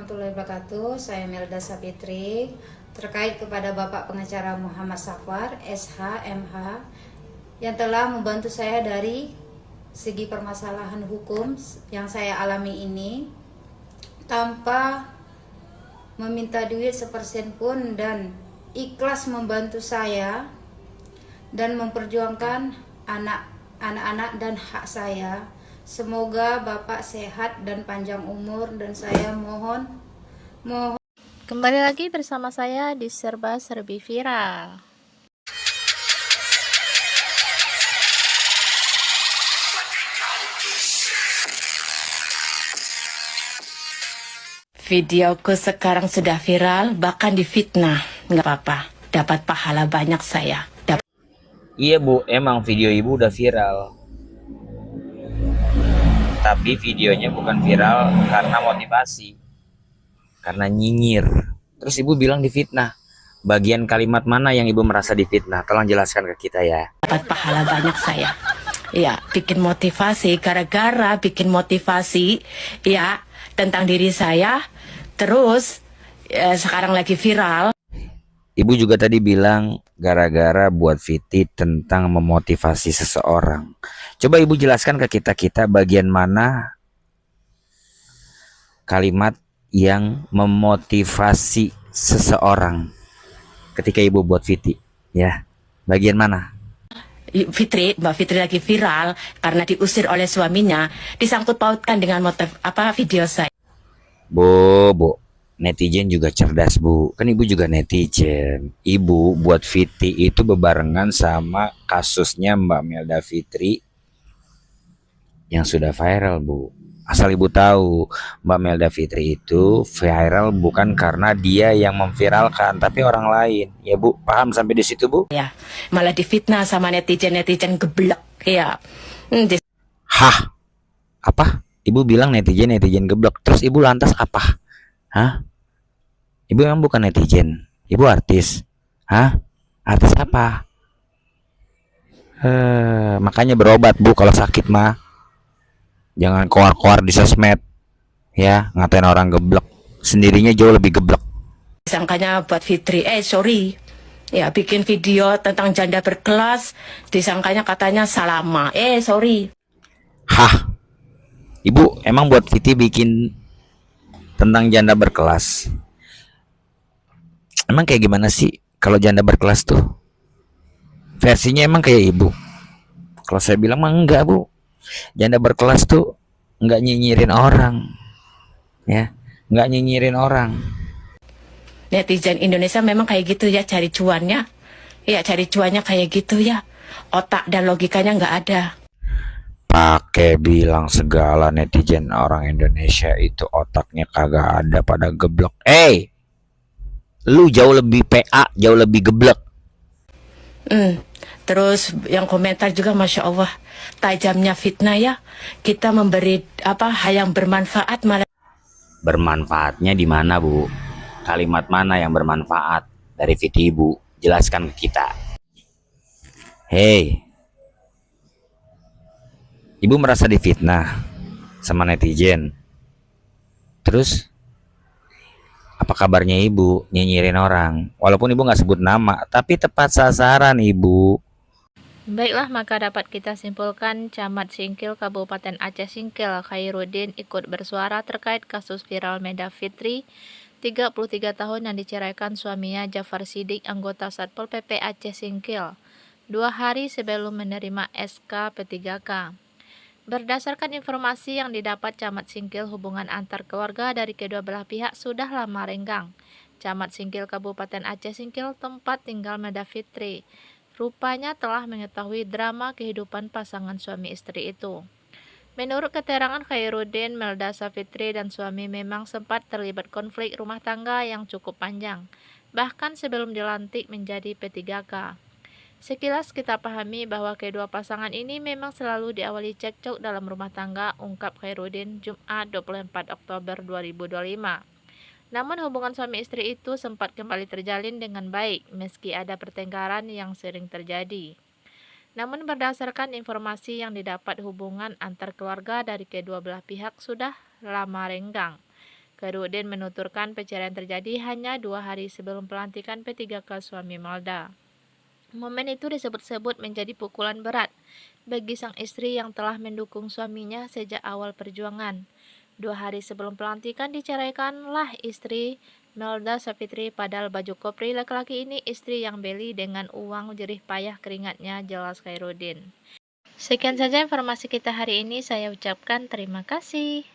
warahmatullahi wabarakatuh. Saya Melda Sapitri. Terkait kepada Bapak Pengacara Muhammad Safar, SH, MH, yang telah membantu saya dari segi permasalahan hukum yang saya alami ini, tanpa meminta duit sepersen pun, dan ikhlas membantu saya dan memperjuangkan anak-anak dan hak saya. Semoga Bapak sehat dan panjang umur, dan saya mohon Kembali lagi bersama saya di Serba Serbi Viral. Videoku sekarang sudah viral, bahkan difitnah. Nggak apa-apa, dapat pahala banyak saya. Iya Bu, emang video Ibu udah viral. Tapi videonya bukan viral karena motivasi, karena nyinyir. Terus Ibu bilang difitnah. Bagian kalimat mana yang Ibu merasa difitnah? Tolong jelaskan ke kita ya. Dapat pahala banyak saya. Ya, bikin motivasi, gara-gara bikin motivasi ya tentang diri saya. Terus sekarang lagi viral. Ibu juga tadi bilang gara-gara buat VT tentang memotivasi seseorang. Coba Ibu jelaskan ke kita bagian mana kalimat yang memotivasi seseorang ketika Ibu buat VT, ya. Bagian mana? Mbak Fitri lagi viral karena diusir oleh suaminya, disangkut pautkan dengan video saya. Bu, netizen juga cerdas Bu. Kan Ibu juga netizen. Ibu buat VT itu bebarengan sama kasusnya Mbak Melda Fitri yang sudah viral Bu. Asal Ibu tahu, Mbak Melda Fitri itu viral bukan karena dia yang memviralkan, tapi orang lain. Ya Bu, paham sampai di situ Bu? Ya, malah difitnah sama netizen geblek ya. Hah? Apa? Ibu bilang netizen geblek. Terus Ibu lantas apa? Hah? Ibu emang bukan netizen. Ibu artis. Hah? Artis apa? Makanya berobat Bu kalau sakit mah. Jangan koar-koar di sosmed. Ya, ngatain orang geblek. Sendirinya jauh lebih geblek. Disangkanya buat Fitri, sorry. Ya, bikin video tentang janda berkelas, disangkanya katanya salama. Sorry. Hah? Ibu emang buat Fitri bikin tentang janda berkelas. Emang kayak gimana sih kalau janda berkelas tuh? Versinya emang kayak Ibu? Kalau saya bilang mah enggak Bu. Janda berkelas tuh enggak nyinyirin orang. Ya, enggak nyinyirin orang. Netizen Indonesia memang kayak gitu ya, cari cuannya. Ya, cari cuannya kayak gitu ya. Otak dan logikanya nggak ada. Pakai bilang segala netizen orang Indonesia itu otaknya kagak ada, pada geblek. Lu jauh lebih PA, jauh lebih geblek. Terus yang komentar juga Masya Allah, tajamnya fitnah ya. Kita memberi hal yang bermanfaat malah. Bermanfaatnya di mana Bu? Kalimat mana yang bermanfaat dari video Ibu? Jelaskan ke kita. Hei, Ibu merasa difitnah sama netizen. Terus apa kabarnya Ibu nyinyirin orang? Walaupun Ibu nggak sebut nama, tapi tepat sasaran Ibu. Baiklah, maka dapat kita simpulkan Camat Singkil Kabupaten Aceh Singkil Khairuddin ikut bersuara terkait kasus viral Melda Fitri, 33 tahun yang diceraikan suaminya Jafar Sidik, anggota Satpol PP Aceh Singkil, 2 hari sebelum menerima SK P3K. Berdasarkan informasi yang didapat Camat Singkil, hubungan antar keluarga dari kedua belah pihak sudah lama renggang. Camat Singkil Kabupaten Aceh Singkil, tempat tinggal Melda Fitri, rupanya telah mengetahui drama kehidupan pasangan suami istri itu. Menurut keterangan Khairuddin, Melda Sapitri dan suami memang sempat terlibat konflik rumah tangga yang cukup panjang, bahkan sebelum dilantik menjadi P3K. Sekilas kita pahami bahwa kedua pasangan ini memang selalu diawali cekcok dalam rumah tangga, ungkap Khairuddin Jumat 24 Oktober 2025. Namun hubungan suami istri itu sempat kembali terjalin dengan baik meski ada pertengkaran yang sering terjadi. Namun berdasarkan informasi yang didapat, hubungan antar keluarga dari kedua belah pihak sudah lama renggang. Khairuddin menuturkan perceraian terjadi hanya 2 hari sebelum pelantikan P3K suami Melda. Momen itu disebut-sebut menjadi pukulan berat bagi sang istri yang telah mendukung suaminya sejak awal perjuangan. 2 hari sebelum pelantikan diceraikanlah istri Melda Savitri, padahal baju kopri laki-laki ini istri yang beli dengan uang jerih payah keringatnya, jelas Khairuddin. Sekian saja informasi kita hari ini, saya ucapkan terima kasih.